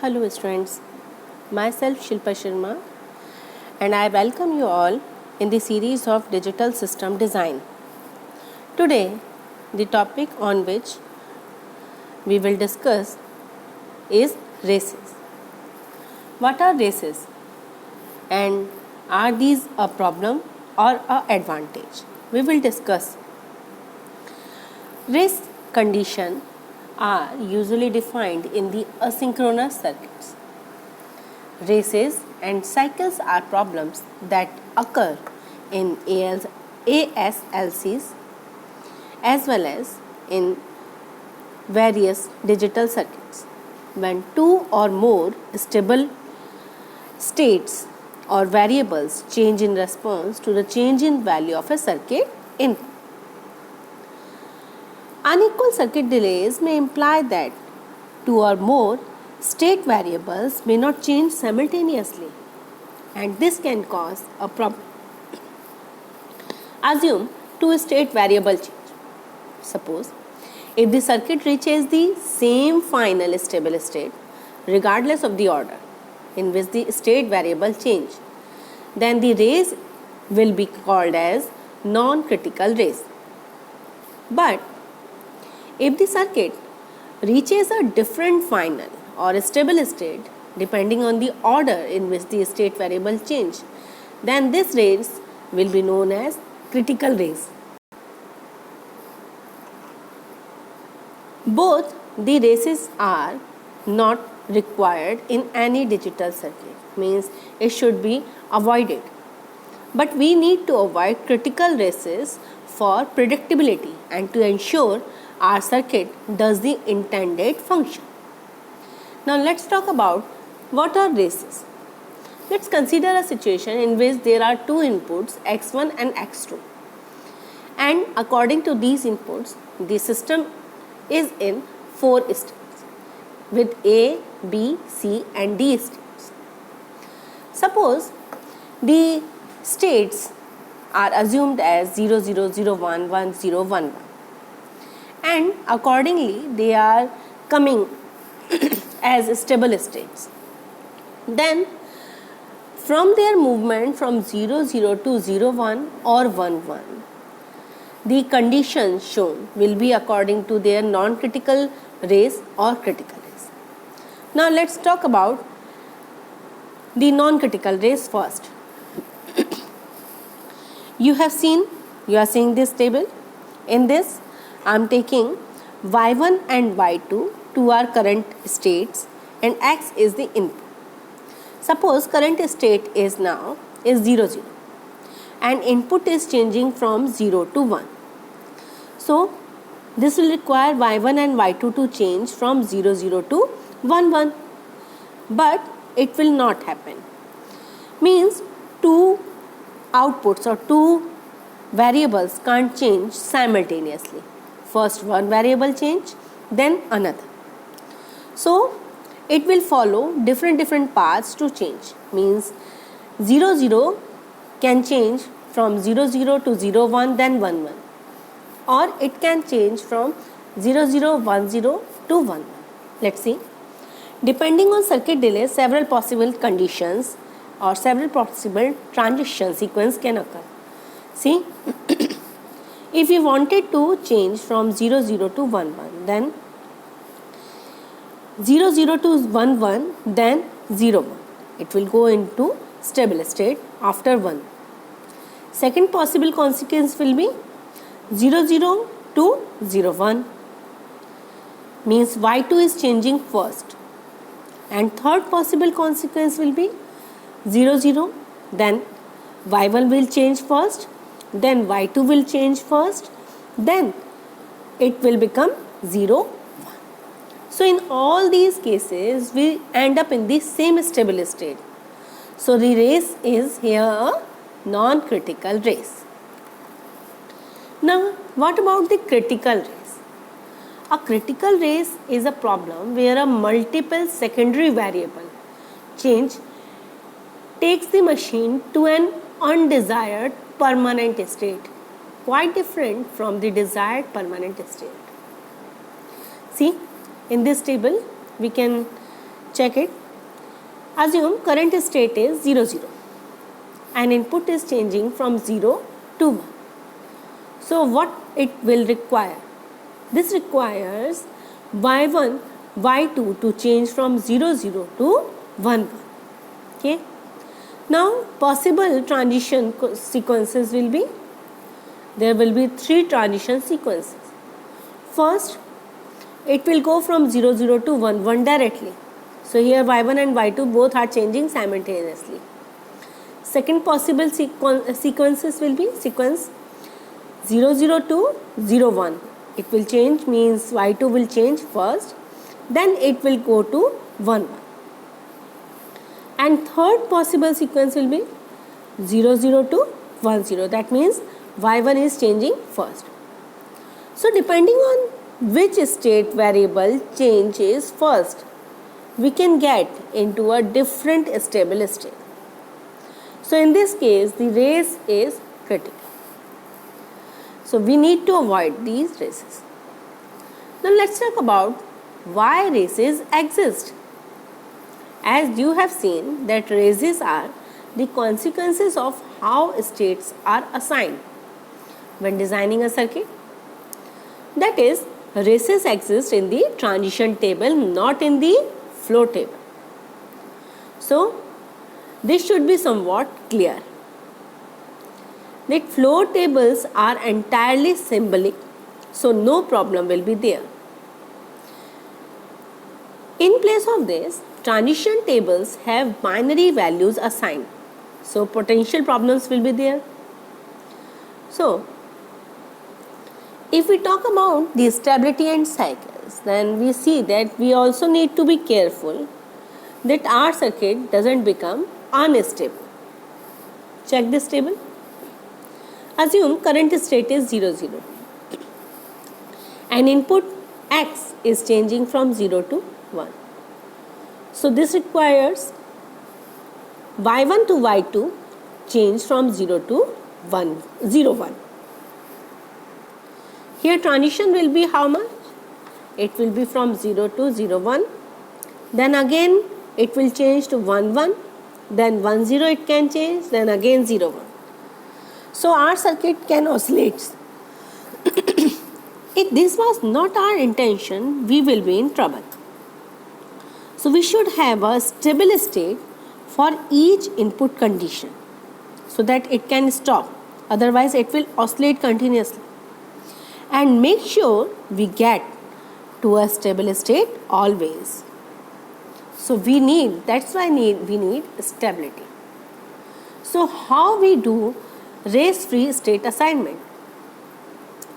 Hello students, myself Shilpa Sharma and I welcome you all in the series of Digital System Design. Today, the topic on which we will discuss is races. What are races and are these a problem or a advantage? We will discuss. Race conditions are usually defined in the asynchronous circuits. Races and cycles are problems that occur in ASLCs as well as in various digital circuits. When two or more stable states or variables change in response to the change in value of a circuit input. Unequal circuit delays may imply that two or more state variables may not change simultaneously, and this can cause a problem. Assume two state variable change. Suppose if the circuit reaches the same final stable state regardless of the order in which the state variable change, then the race will be called as non-critical race. But if the circuit reaches a different final or stable state depending on the order in which the state variable change, then this race will be known as critical race. Both the races are not required in any digital circuit, means it should be avoided. But we need to avoid critical races for predictability and to ensure our circuit does the intended function. Now let's talk about what are races. Let's consider a situation in which there are two inputs x1 and x2, and according to these inputs the system is in 4 states with A, B, C and D states. Suppose the states are assumed as 0, 0, 0, 1, 1, 0, 1, 1. And accordingly they are coming as stable states. Then from their movement from 0, 0 to 0, 1 or 1, 1, the conditions shown will be according to their non-critical race or critical race. Now let's talk about the non-critical race first. You are seeing this table. In this I am taking y1 and y2 to our current states and x is the input. Suppose current state is 0, 0 and input is changing from 0 to 1. So this will require y1 and y2 to change from 0, 0 to 1, 1. But it will not happen. Means two outputs or two variables can't change simultaneously. First one variable change, then another. So it will follow different paths to change. Means 0, 0 can change from 0, 0 to 0, 1 then 1, 1. Or it can change from 0, 0, 1, 0 to 1, 1. Let's see. Depending on circuit delay, several possible conditions or several possible transition sequence can occur. See, if you wanted to change from 0, 0 to 1, 1, then 0, 0 to 1, 1, then 0, 1. It will go into stable state after 1. Second possible consequence will be 0, 0 to 0, 1. Means y2 is changing first. And third possible consequence will be 0, 0, then y1 will change first, then y2 will change first, then it will become 0, 1. So in all these cases we end up in the same stable state. So the race is here a non-critical race. Now what about the critical race? A critical race is a problem where a multiple secondary variable change takes the machine to an undesired permanent state, quite different from the desired permanent state. See, in this table we can check it. Assume current state is 0, 0 and input is changing from 0 to 1. So what it will require? This requires y1, y2 to change from 0, 0 to 1, 1. Okay. Now possible transition sequences will be, there will be 3 transition sequences. First, it will go from 0, 0 to 1, 1 directly. So here y1 and y2 both are changing simultaneously. Second possible sequences will be sequence 0, 0 to 0, 1. It will change, means y2 will change first, then it will go to 1, 1. And third possible sequence will be 0, 0 to 1, 0. That means y1 is changing first. So depending on which state variable changes first, we can get into a different stable state. So in this case, the race is critical. So we need to avoid these races. Now let's talk about why races exist. As you have seen that races are the consequences of how states are assigned when designing a circuit. That is, races exist in the transition table, not in the flow table. So this should be somewhat clear. That flow tables are entirely symbolic, so no problem will be there. In place of this, transition tables have binary values assigned, so potential problems will be there. So if we talk about the stability and cycles, then we see that we also need to be careful that our circuit doesn't become unstable. Check this table. Assume current state is 0, 0 and input X is changing from 0 to 1. So this requires y1 to y2 change from 0 to 1, 0, 1. Here transition will be how much? It will be from 0 to 0, 1. Then again it will change to 1, 1. Then 1, 0 it can change. Then again 0, 1. So our circuit can oscillate. If this was not our intention, we will be in trouble. So we should have a stable state for each input condition so that it can stop. Otherwise it will oscillate continuously. And make sure we get to a stable state always. So we need, that's why we need stability. So how we do race-free state assignment?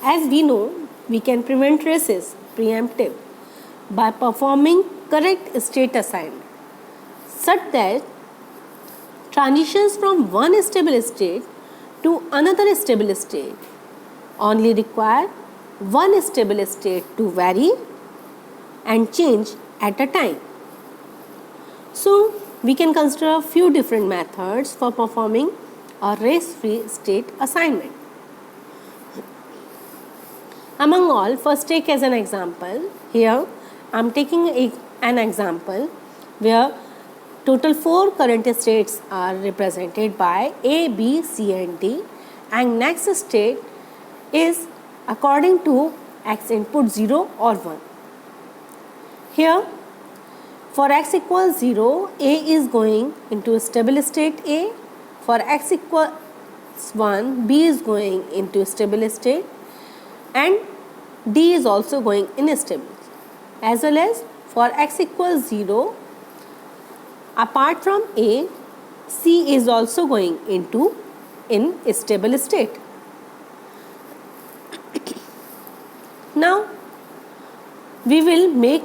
As we know, we can prevent races preemptive by performing correct state assignment such that transitions from one stable state to another stable state only require one stable state to vary and change at a time. So we can consider a few different methods for performing a race-free state assignment. Among all, first take as an example. Here I am taking an example where total 4 current states are represented by A, B, C and D, and next state is according to X input 0 or 1. Here for X equals 0, A is going into stable state A. For X equals 1, B is going into stable state and D is also going in stable. As well as for X equals 0, apart from A, C is also going into in stable state. Now we will make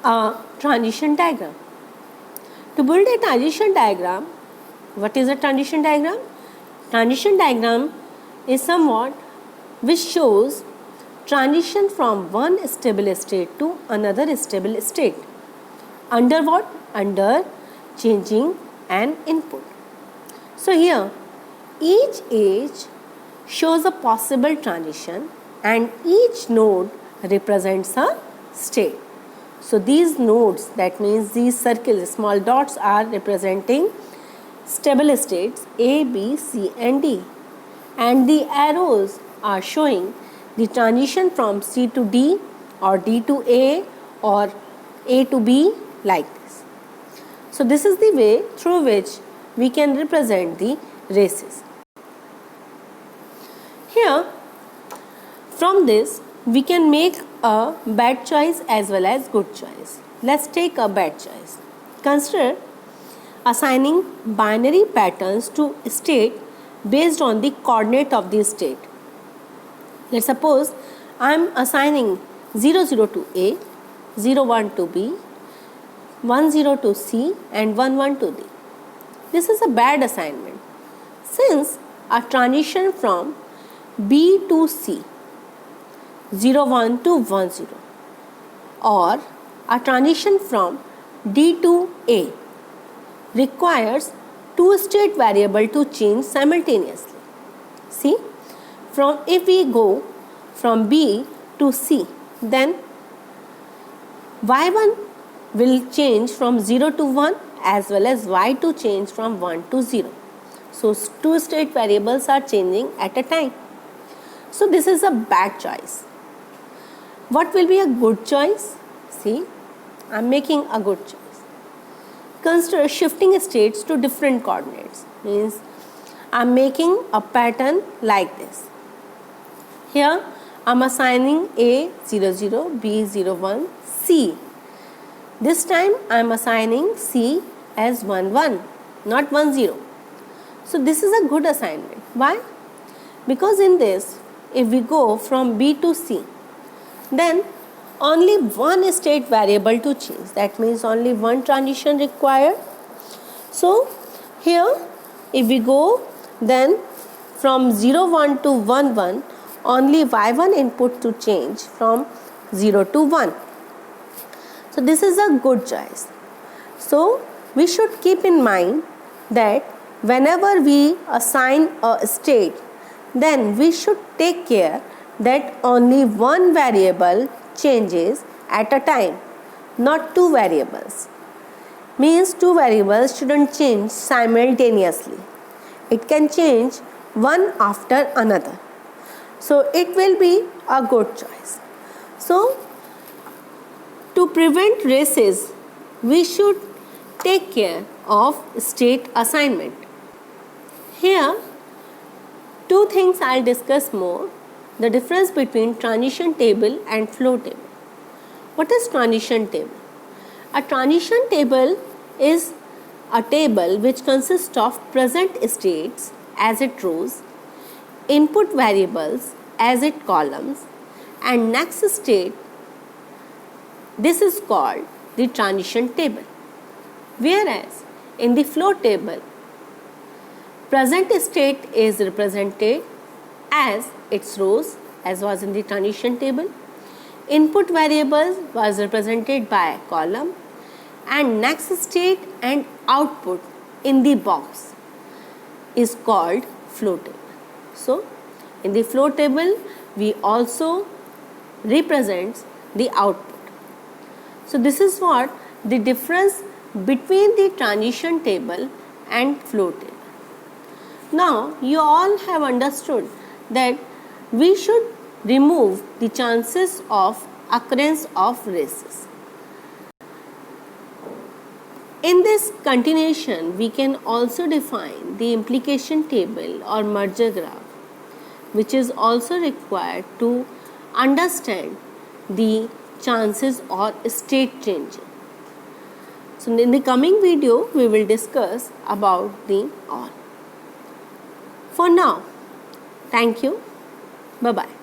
a transition diagram. To build a transition diagram, what is a transition diagram? Transition diagram is somewhat which shows transition from one stable state to another stable state. Under what? Under changing an input. So here each edge shows a possible transition and each node represents a state. So these nodes, that means these circles, small dots, are representing stable states A, B, C and D, and the arrows are showing the transition from C to D or D to A or A to B, like this. So this is the way through which we can represent the races. Here, from this we can make a bad choice as well as good choice. Let's take a bad choice. Consider assigning binary patterns to state based on the coordinate of the state. Let's suppose I am assigning 0, 0 to A, 0, 1 to B, 1, 0 to C and 1, 1 to D. This is a bad assignment, since a transition from B to C, 0, 1 to 1, 0, or a transition from D to A requires two state variable to change simultaneously. See, if we go from B to C, then y1 will change from 0 to 1 as well as y2 change from 1 to 0. So two state variables are changing at a time. So this is a bad choice. What will be a good choice? See, I am making a good choice. Consider shifting states to different coordinates. Means I am making a pattern like this. Here I am assigning A 0 0, B 0 1, C. This time I am assigning C as 1 1, not 1 0. So this is a good assignment. Why? Because in this, if we go from B to C, then only one state variable to change. That means only one transition required. So here if we go, then from 0 1 to 1 1, only y1 input to change from 0 to 1. So this is a good choice. So we should keep in mind that whenever we assign a state, then we should take care that only one variable changes at a time, not two variables. Means two variables shouldn't change simultaneously. It can change one after another. So it will be a good choice. So to prevent races, we should take care of state assignment. Here, two things I'll discuss more. The difference between transition table and flow table. What is transition table? A transition table is a table which consists of present states as its rows, input variables as its columns, and next state. This is called the transition table. Whereas in the flow table, present state is represented as its rows, as was in the transition table. Input variables was represented by a column, and next state and output in the box is called flow table. So in the flow table, we also represents the output. So this is what the difference between the transition table and flow table. Now you all have understood that we should remove the chances of occurrence of races. In this continuation, we can also define the implication table or merger graph, which is also required to understand the chances or state changing. So in the coming video, we will discuss about the OR. For now, thank you. Bye-bye.